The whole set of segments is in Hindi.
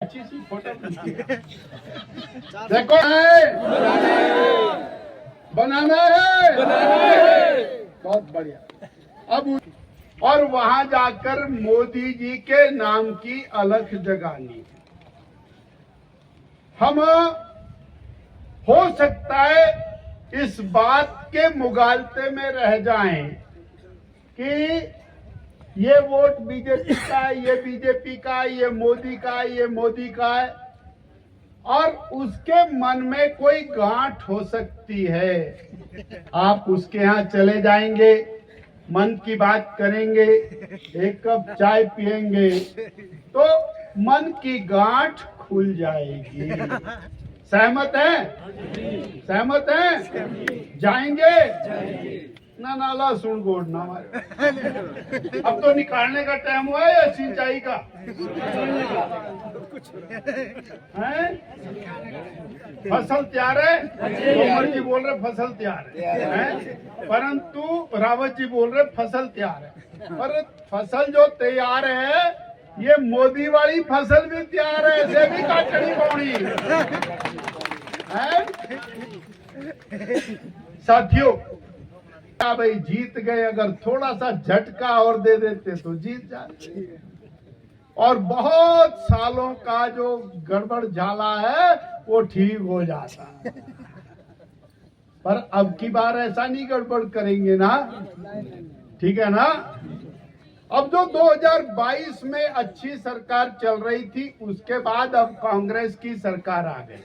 अच्छी सी फोटो देखो है बनाना है बहुत बढ़िया। अब और वहां जाकर मोदी जी के नाम की अलख जगानी। हम हो सकता है इस बात के मुगालते में रह जाएं कि ये वोट बीजेपी का है, ये बीजेपी का है, ये मोदी का है, ये मोदी का है, और उसके मन में कोई गांठ हो सकती है। आप उसके यहाँ चले जाएंगे, मन की बात करेंगे, एक कप चाय पिएंगे तो मन की गांठ खुल जाएगी। सहमत है? सहमत है? जाएंगे ना? नाला सुन गोड ना हमारे। अब तो निकालने का टाइम हुआ है या सिंचाई का है? फसल तैयार है, तोमर जी बोल रहे फसल तैयार है, परंतु रावत जी बोल रहे फसल तैयार है। पर फसल जो तैयार है ये मोदी वाली फसल भी तैयार है, इसे भी काटनी पौड़ी है। साथियों भाई जीत गए, अगर थोड़ा सा झटका और दे देते तो जीत जाते, और बहुत सालों का जो गड़बड़ झाला है वो ठीक हो जाता। पर अब की बार ऐसा नहीं गड़बड़ करेंगे ना, ठीक है ना? अब जो 2022 में अच्छी सरकार चल रही थी उसके बाद अब कांग्रेस की सरकार आ गई।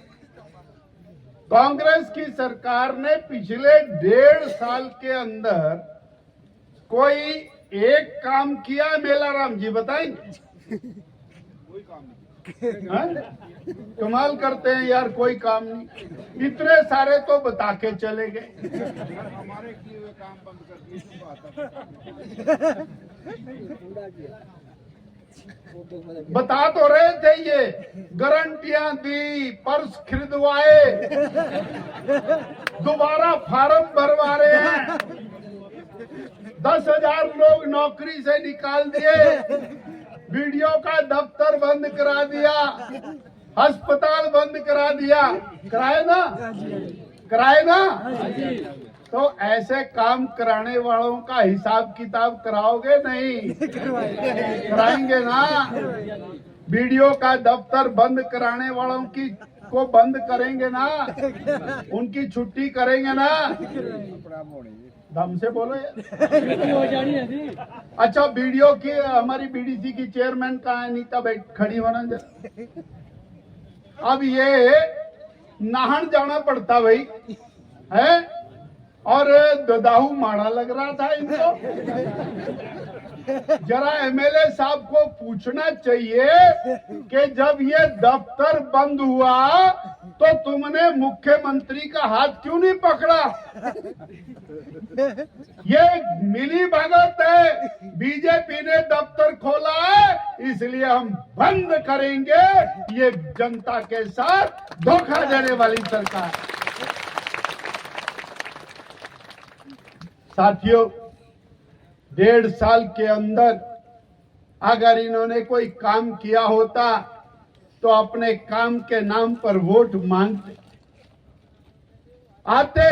कांग्रेस की सरकार ने पिछले 1.5 साल के अंदर कोई एक काम किया? मेलाराम जी बताएंगे? कोई काम नहीं। कमाल करते हैं यार, कोई काम नहीं। इतने सारे तो बता के चले गए। हमारे किए हुए काम बंद कर दिए। बता तो रहे थे, ये गारंटियां दी, पर्स खरीदवाए, दोबारा फार्म भरवा रहे हैं, 10,000 लोग नौकरी से निकाल दिए, वीडियो का दफ्तर बंद करा दिया, अस्पताल बंद करा दिया। कराए ना? कराए ना? तो ऐसे काम कराने वालों का हिसाब किताब कराओगे नहीं? कराएंगे ना? वीडियो का दफ्तर बंद कराने वालों की को बंद करेंगे ना? उनकी छुट्टी करेंगे ना? दम से बोलो यार। अच्छा, वीडियो की हमारी बीडीसी की चेयरमैन कहाँ है? नीता बैठ खड़ी होना जरा। अब ये नाहन जाना पड़ता भाई है, और ददाहू माड़ा लग रहा था इनको। जरा एमएलए साहब को पूछना चाहिए कि जब ये दफ्तर बंद हुआ तो तुमने मुख्यमंत्री का हाथ क्यों नहीं पकड़ा? ये मिली भगत है, बीजेपी ने दफ्तर खोला है इसलिए हम बंद करेंगे। ये जनता के साथ धोखा देने वाली सरकार। साथियों, 1.5 साल के अंदर अगर इन्होंने कोई काम किया होता तो अपने काम के नाम पर वोट मांगते, आते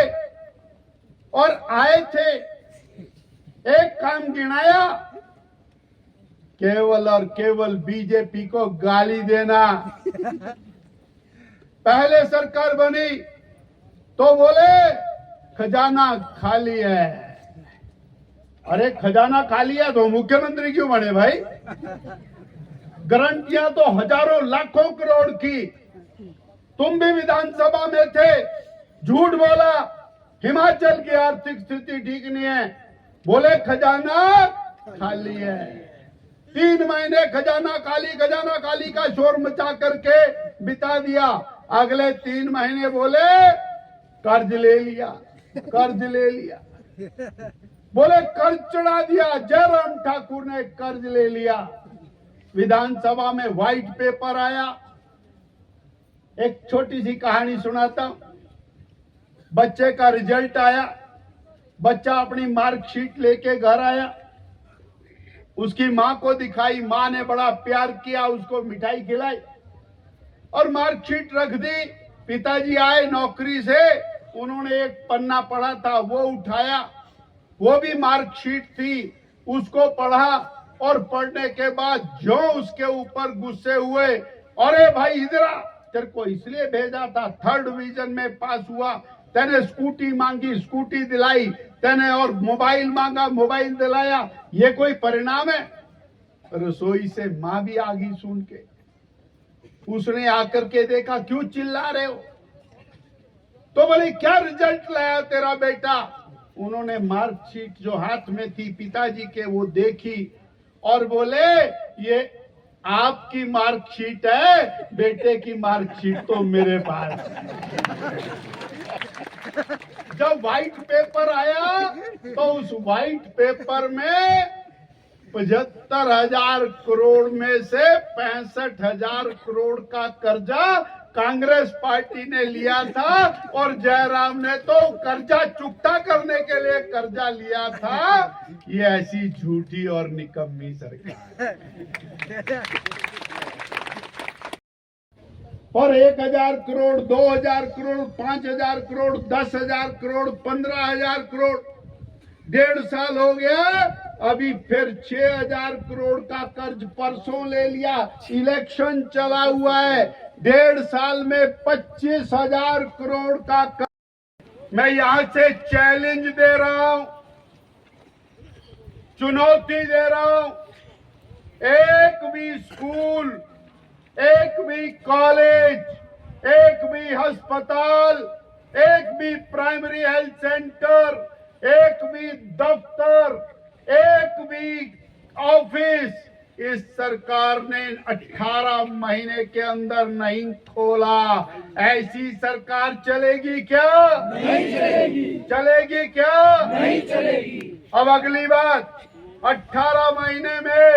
और आए थे। एक काम गिनाया, केवल और केवल बीजेपी को गाली देना। पहले सरकार बनी तो बोले खजाना खाली है। अरे खजाना खाली है तो मुख्यमंत्री क्यों बने भाई? गारंटियां तो हजारों लाखों करोड़ की। तुम भी विधानसभा में थे, झूठ बोला हिमाचल की आर्थिक स्थिति ठीक नहीं है, बोले खजाना खाली है। 3 महीने खजाना खाली का शोर मचा करके बिता दिया। अगले 3 महीने बोले कर्ज ले लिया, कर्ज ले लिया, बोले कर्ज चढ़ा दिया। जयराम ठाकुर ने कर्ज ले लिया। विधानसभा में व्हाइट पेपर आया। एक छोटी सी कहानी सुनाता हूं। बच्चे का रिजल्ट आया, बच्चा अपनी मार्कशीट लेके घर आया, उसकी मां को दिखाई, मां ने बड़ा प्यार किया, उसको मिठाई खिलाई। और मार्कशीट रख दी। पिताजी आए नौकरी से, उन्होंने एक पन्ना पढ़ा था, वो उठाया, वो भी मार्कशीट थी, उसको पढ़ा और पढ़ने के बाद जो उसके ऊपर गुस्से हुए, अरे भाई इधर आ, तेरे को इसलिए भेजा था, 3rd डिवीजन में पास हुआ, तेने स्कूटी मांगी, स्कूटी दिलाई, तेने और मोबाइल मांगा, मोबाइल दिलाया, ये कोई परिणाम है? रसोई से माँ भी आ गई सुन के, उसने आकर के देखा, क्यों चिल्ला रहे हो? तो बोले क्या रिजल्ट लाया तेरा बेटा? उन्होंने मार्कशीट जो हाथ में थी पिताजी के वो देखी और बोले ये आपकी मार्कशीट है, बेटे की मार्कशीट तो मेरे पास। जब व्हाइट पेपर आया तो उस व्हाइट पेपर में 75,000 करोड़ में से 65,000 करोड़ का कर्जा कांग्रेस पार्टी ने लिया था और जयराम ने तो कर्जा चुकता करने के लिए कर्जा लिया था। ये ऐसी झूठी और निकम्मी सरकार। और 1,000 करोड़, 2,000 करोड़, 5,000 करोड़, 10,000 करोड़, 15,000 करोड़, 1.5 साल हो गया, अभी फिर 6,000 करोड़ का कर्ज परसों ले लिया। इलेक्शन चला हुआ है, 1.5 साल में 25,000 करोड़ का कर्ज। मैं यहां से चैलेंज दे रहा हूं, चुनौती दे रहा हूं, एक भी स्कूल, एक भी कॉलेज, एक भी अस्पताल, एक भी प्राइमरी हेल्थ सेंटर, एक भी दफ्तर, एक भी ऑफिस इस सरकार ने 18 महीने के अंदर नहीं खोला। ऐसी सरकार चलेगी क्या? नहीं चलेगी। चलेगी क्या? नहीं चलेगी। अब अगली बात, 18 महीने में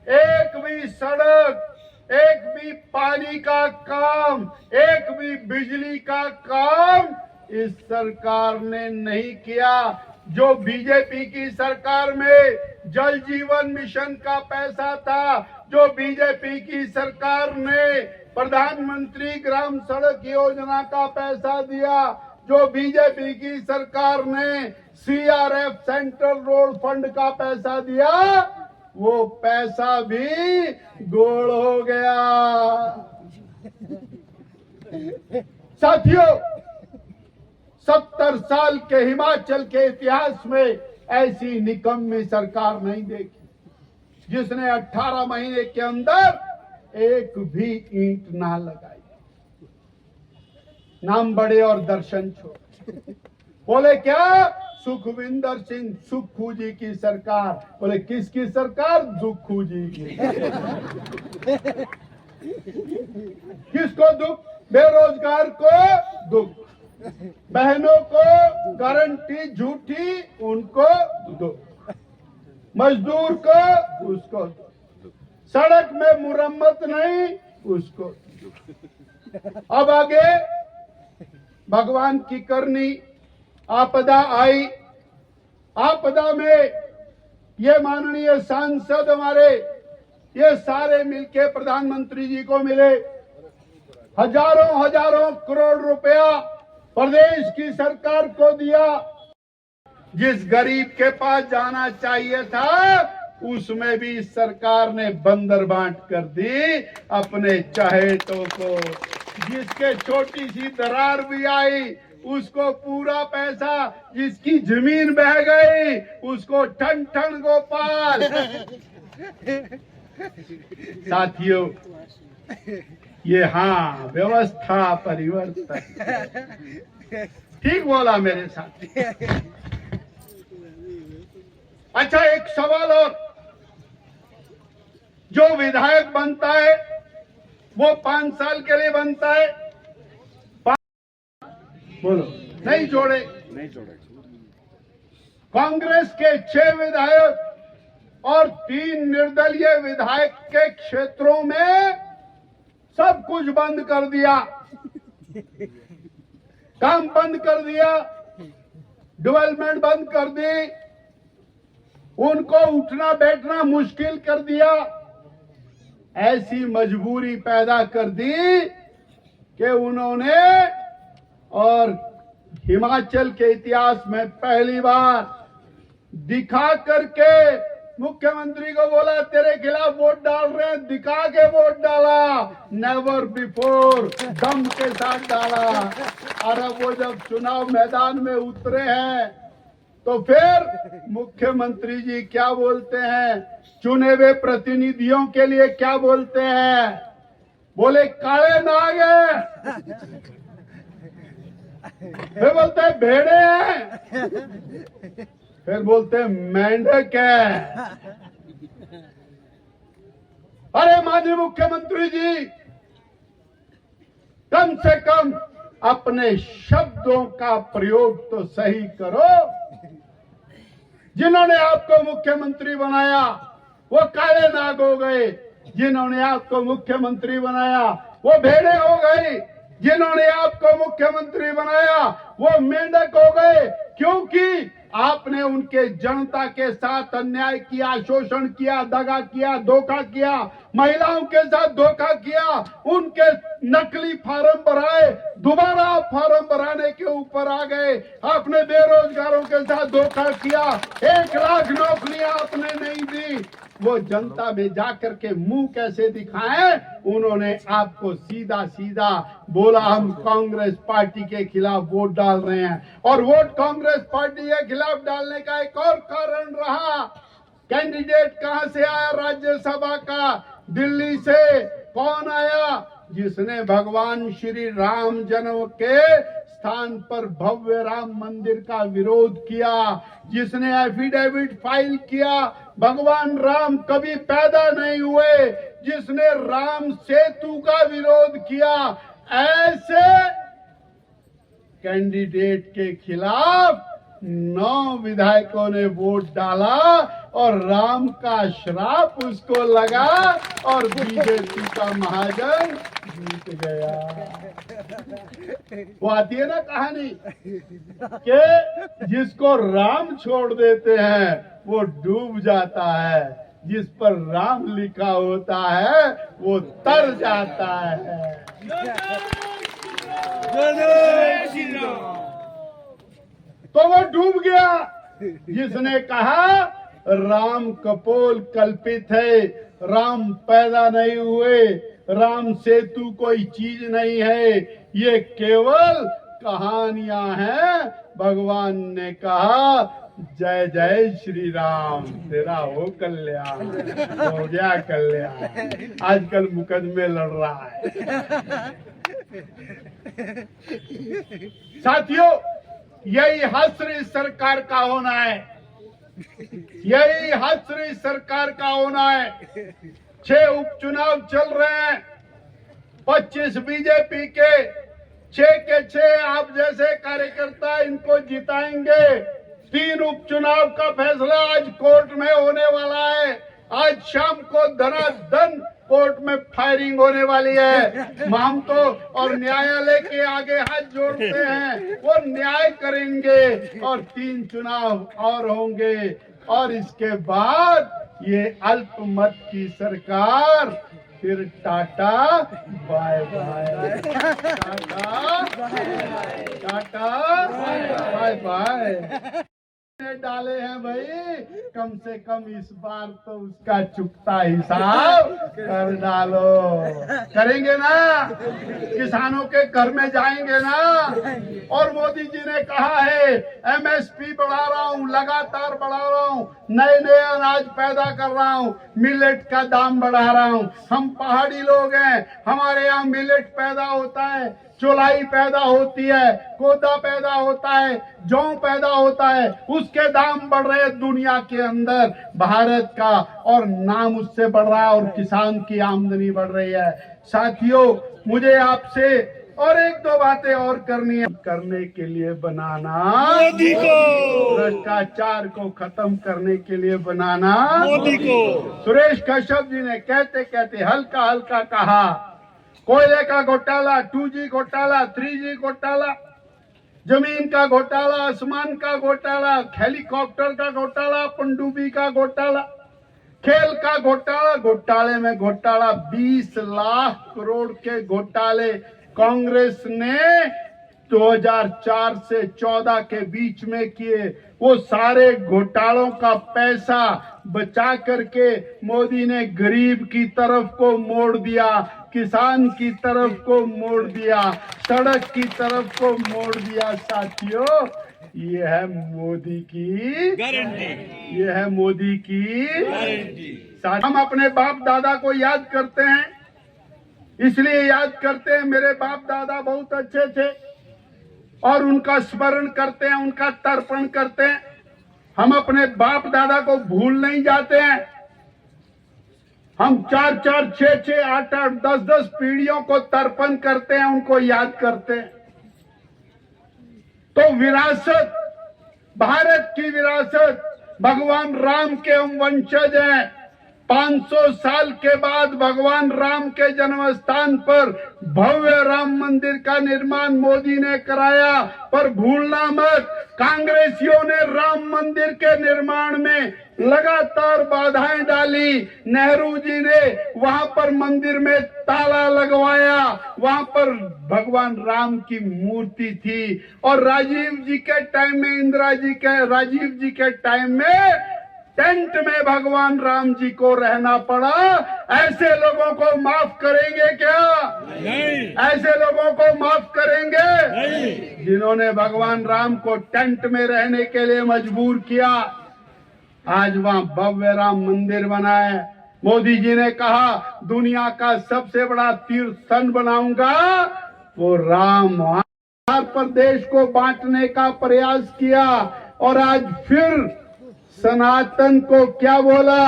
एक भी सड़क, एक भी पानी का काम, एक भी बिजली का काम इस सरकार ने नहीं किया। जो बीजेपी की सरकार में जल जीवन मिशन का पैसा था, जो बीजेपी की सरकार ने प्रधानमंत्री ग्राम सड़क योजना का पैसा दिया, जो बीजेपी की सरकार ने सीआरएफ सेंट्रल रोड फंड का पैसा दिया, वो पैसा भी गोल हो गया। साथियों, 70 साल के हिमाचल के इतिहास में ऐसी निकम्मी सरकार नहीं देखी, जिसने 18 महीने के अंदर एक भी ईंट ना लगाई। नाम बड़े और दर्शन छोटे। बोले क्या? सुखविंदर सिंह सुक्खू जी की सरकार। बोले किसकी सरकार? दुक्खू जी की। किसको दुख? बेरोजगार को दुख, बहनों को गारंटी झूठी, उनको दुख, मजदूर को उसको दुख, सड़क में मुरम्मत नहीं उसको दुख। अब आगे भगवान की करनी, आपदा आई। आपदा में ये माननीय सांसद हमारे ये सारे मिलके प्रधानमंत्री जी को मिले, हजारों करोड़ रुपया प्रदेश की सरकार को दिया। जिस गरीब के पास जाना चाहिए था उसमें भी इस सरकार ने बंदर बांट कर दी अपने चहेतों को। जिसके छोटी सी दरार भी आई उसको पूरा पैसा, जिसकी जमीन बह गई उसको ठन ठन गोपाल। साथियों, ये हाँ व्यवस्था परिवर्तन, ठीक बोला मेरे साथी। अच्छा, एक सवाल और, जो विधायक बनता है वो 5 साल के लिए बनता है, बोलो नहीं जोड़े, नहीं जोड़े। कांग्रेस के 6 विधायक और 3 निर्दलीय विधायक के क्षेत्रों में सब कुछ बंद कर दिया, काम बंद कर दिया, डेवलपमेंट बंद कर दी, उनको उठना बैठना मुश्किल कर दिया। ऐसी मजबूरी पैदा कर दी कि उन्होंने, और हिमाचल के इतिहास में पहली बार दिखा करके मुख्यमंत्री को बोला तेरे खिलाफ वोट डाल रहे हैं, दिखा के वोट डाला, नेवर बिफोर दम के साथ डाला। और अब वो जब चुनाव मैदान में उतरे हैं तो फिर मुख्यमंत्री जी क्या बोलते हैं, चुने हुए प्रतिनिधियों के लिए क्या बोलते हैं, बोले काले नाग है, फिर बोलते हैं भेड़े हैं, फिर बोलते हैं मेंढक है। अरे माननीय मुख्यमंत्री जी, कम से कम अपने शब्दों का प्रयोग तो सही करो। जिन्होंने आपको मुख्यमंत्री बनाया वो काले नाग हो गए, जिन्होंने आपको मुख्यमंत्री बनाया वो भेड़े हो गए, जिन्होंने आपको मुख्यमंत्री बनाया वो मेंढक हो गए, क्योंकि आपने उनके जनता के साथ अन्याय किया, शोषण किया, दगा किया, धोखा किया, महिलाओं के साथ धोखा किया, उनके नकली फार्म भराए, दोबारा आप फार्म भराने के ऊपर आ गए, आपने बेरोजगारों के साथ धोखा किया, 1 लाख नौकरियां आपने नहीं दी। वो जनता में जाकर के मुंह कैसे दिखाएं, उन्होंने आपको सीधा सीधा बोला हम कांग्रेस पार्टी के खिलाफ वोट डाल रहे हैं। और वोट कांग्रेस पार्टी के खिलाफ डालने का एक और कारण रहा, कैंडिडेट कहां से आया राज्यसभा का, दिल्ली से। कौन आया, जिसने भगवान श्री राम जन्म के स्थान पर भव्य राम मंदिर का विरोध किया, जिसने एफिडेविट फाइल किया भगवान राम कभी पैदा नहीं हुए, जिसने राम सेतु का विरोध किया, ऐसे कैंडिडेट के खिलाफ 9 विधायकों ने वोट डाला और राम का श्राप उसको लगा और बीजेपी का महाजन जीत गया। वो आती है ना कहानी कि जिसको राम छोड़ देते हैं वो डूब जाता है, जिस पर राम लिखा होता है वो तर जाता है। तो वो डूब गया जिसने कहा राम कपोल कल्पित है, राम पैदा नहीं हुए, राम सेतु कोई चीज नहीं है, ये केवल कहानियां हैं। भगवान ने कहा जय जय श्री राम, तेरा हो कल्याण, हो गया कल्याण। आजकल मुकदमे लड़ रहा है। साथियों, यही हस्री सरकार का होना है, यही हस्री सरकार का होना है। 6 उपचुनाव चल रहे हैं, 25 बीजेपी के, 6 के 6 आप जैसे कार्यकर्ता इनको जिताएंगे। 3 उपचुनाव का फैसला आज कोर्ट में होने वाला है। आज शाम को धनाधन कोर्ट में फायरिंग होने वाली है। हम तो और न्यायालय के आगे हाथ जोड़ते हैं, वो न्याय करेंगे और 3 चुनाव और होंगे और इसके बाद ये अल्पमत की सरकार फिर tata bye bye, tata bye bye डाले हैं भाई। कम से कम इस बार तो उसका चुकता हिसाब कर डालो। करेंगे ना, किसानों के घर में जाएंगे ना। और मोदी जी ने कहा है एमएसपी बढ़ा रहा हूँ, लगातार बढ़ा रहा हूँ, नए नए अनाज पैदा कर रहा हूँ, मिलेट का दाम बढ़ा रहा हूँ। हम पहाड़ी लोग हैं, हमारे यहाँ मिलेट पैदा होता है, चौलाई पैदा होती है, कोदा पैदा होता है, जौ पैदा होता है, उसके दाम बढ़ रहे हैं दुनिया के अंदर भारत का, और नाम उससे बढ़ रहा है और किसान की आमदनी बढ़ रही है। साथियों, मुझे आपसे और 1-2 बातें और करनी है। करने के लिए बनाना मोदी को, भ्रष्टाचार को खत्म करने के लिए बनाना मोदी को। सुरेश कश्यप जी ने कहते कहते हल्का हल्का कहा, कोयले का घोटाला, 2G घोटाला, 3G घोटाला, जमीन का घोटाला, आसमान का घोटाला, हेलीकॉप्टर का घोटाला, पनडुब्बी का घोटाला, खेल का घोटाला, घोटाले में घोटाला, 20 लाख करोड़ के घोटाले कांग्रेस ने 2004 से 14 के बीच में किए वो सारे घोटालों का पैसा बचा करके मोदी ने गरीब की तरफ को मोड़ दिया, किसान की तरफ को मोड़ दिया, सड़क की तरफ को मोड़ दिया। साथियों, ये है मोदी की गारंटी, ये है मोदी की गारंटी। हम अपने बाप दादा को याद करते हैं, इसलिए याद करते हैं मेरे बाप दादा बहुत अच्छे थे और उनका स्मरण करते हैं, उनका तर्पण करते हैं। हम अपने बाप दादा को भूल नहीं जाते हैं। हम 4-4, 6-6, 8-8, 10-10 पीढ़ियों को तर्पण करते हैं, उनको याद करते हैं। तो विरासत, भारत की विरासत, भगवान राम के हम वंशज हैं। 500 साल के बाद भगवान राम के जन्म स्थान पर भव्य राम मंदिर का निर्माण मोदी ने कराया। पर भूलना मत, कांग्रेसियों ने राम मंदिर के निर्माण में लगातार बाधाएं डाली। नेहरू जी ने वहां पर मंदिर में ताला लगवाया, वहां पर भगवान राम की मूर्ति थी। और राजीव जी के टाइम में, राजीव जी के टाइम में टेंट में भगवान राम जी को रहना पड़ा। ऐसे लोगों को माफ करेंगे क्या? नहीं। ऐसे लोगों को माफ करेंगे नहीं, जिन्होंने भगवान राम को टेंट में रहने के लिए मजबूर किया। आज वहां भव्य राम मंदिर बना है। मोदी जी ने कहा दुनिया का सबसे बड़ा तीर्थ स्थान बनाऊंगा, वो राम वहां पर देश को बांटने का प्रयास किया। और आज फिर सनातन को क्या बोला?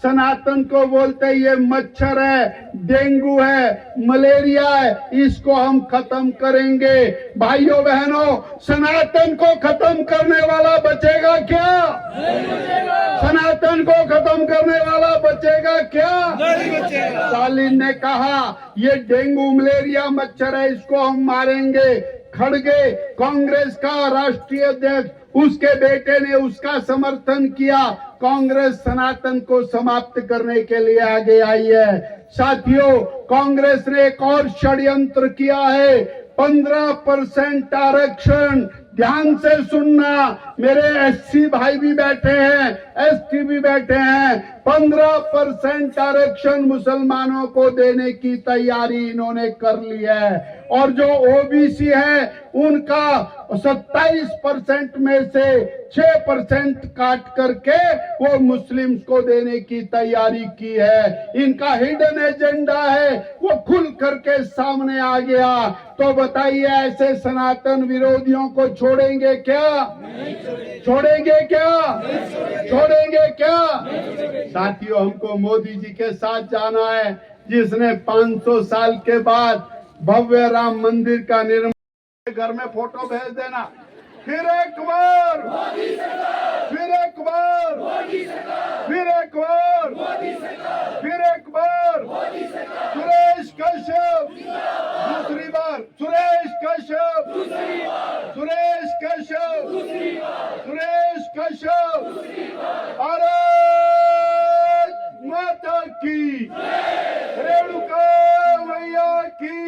सनातन को बोलते ये मच्छर है, डेंगू है, मलेरिया है, इसको हम खत्म करेंगे। भाइयों बहनों, सनातन को खत्म करने वाला बचेगा क्या? नहीं बचेगा। सनातन को खत्म करने वाला बचेगा क्या? नहीं बचेगा। स्टालिन ने कहा ये डेंगू मलेरिया मच्छर है, इसको हम मारेंगे। खड़गे, कांग्रेस का राष्ट्रीय अध्यक्ष, उसके बेटे ने उसका समर्थन किया। कांग्रेस सनातन को समाप्त करने के लिए आगे आई है। साथियों, कांग्रेस ने एक और षड्यंत्र किया है, 15% आरक्षण। ध्यान से सुनना, मेरे एससी भाई भी बैठे हैं, एसटी भी बैठे हैं। 15% आरक्षण मुसलमानों को देने की तैयारी इन्होंने कर ली है। और जो ओबीसी है उनका 27% में से 6% काट करके वो मुस्लिम्स को देने की तैयारी की है। इनका हिडन एजेंडा है, वो खुल करके सामने आ गया। तो बताइए, ऐसे सनातन विरोधियों को छोड़ेंगे क्या? छोड़ेंगे क्या? छोड़ेंगे क्या? साथियों, हमको मोदी जी के साथ जाना है, जिसने 500 साल के बाद भव्य राम मंदिर का निर्माण। घर में फोटो भेज देना। फिर एक बार, फिर एक बार, फिर एक बार, फिर एक बार, सुरेश कश्यप दूसरी बार, सुरेश कश्यप, सुरेश कश्यप, सुरेश कश्यप। भारत माता की, रेणुका मैया की,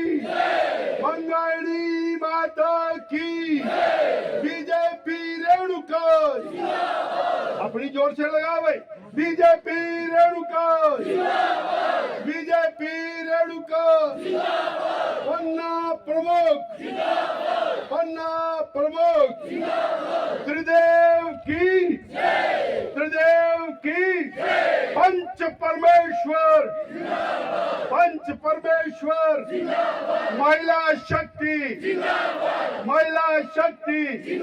मंगली माता की, बीजेपी रेणुका। अपनी जोर से लगा भाई, बीजेपी रेणुका, बीजेपी रेणुका। पन्ना प्रमुख, पन्ना प्रमुख, त्रिदेव की, त्रिदेव की। पंच परमेश्वर, पंच परमेश्वर, महिला शक्ति, महिला शक्ति।